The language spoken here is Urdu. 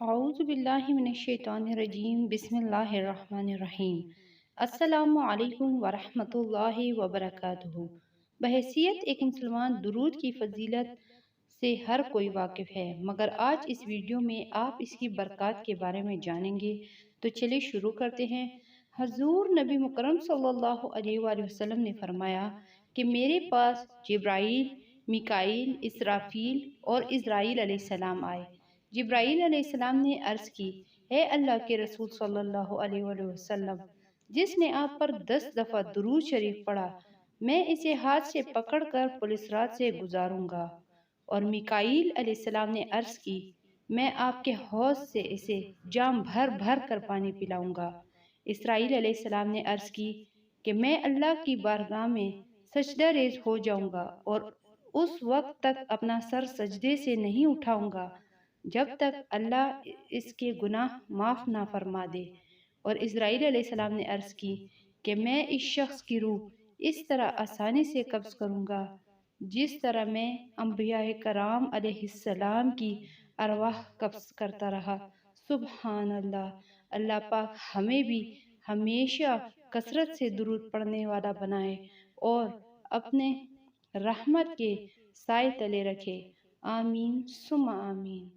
اعوذ باللہ من الشیطان الرجیم بسم اللہ الرحمن الرحیم السلام علیکم ورحمۃ اللہ وبرکاتہ۔ بحیثیت ایک مسلمان درود کی فضیلت سے ہر کوئی واقف ہے، مگر آج اس ویڈیو میں آپ اس کی برکات کے بارے میں جانیں گے، تو چلے شروع کرتے ہیں۔ حضور نبی مکرم صلی اللہ علیہ وآلہ وسلم نے فرمایا کہ میرے پاس جبرائیل، میکائیل، اسرافیل اور اسرائیل علیہ السلام آئے۔ جبرائیل علیہ السلام نے عرض کی، اے اللہ کے رسول صلی اللہ علیہ وآلہ وسلم، جس نے آپ پر 10 دفعہ درود شریف پڑھا، میں اسے ہاتھ سے پکڑ کر پولیس رات سے گزاروں گا۔ اور میکائیل علیہ السلام نے عرض کی، میں آپ کے حوض سے اسے جام بھر بھر کر پانی پلاؤں گا۔ اسرائیل علیہ السلام نے عرض کی کہ میں اللہ کی بارگاہ میں سجدہ ریز ہو جاؤں گا اور اس وقت تک اپنا سر سجدے سے نہیں اٹھاؤں گا جب تک اللہ اس کے گناہ معاف نہ فرما دے۔ اور اسرائیل علیہ السلام نے عرض کی کہ میں اس شخص کی روح اس طرح آسانی سے قبض کروں گا جس طرح میں انبیاء کرام علیہ السلام کی ارواح قبض کرتا رہا۔ سبحان اللہ۔ اللہ پاک ہمیں بھی ہمیشہ کثرت سے درود پڑھنے والا بنائے اور اپنے رحمت کے سائے تلے رکھے۔ آمین ثم آمین۔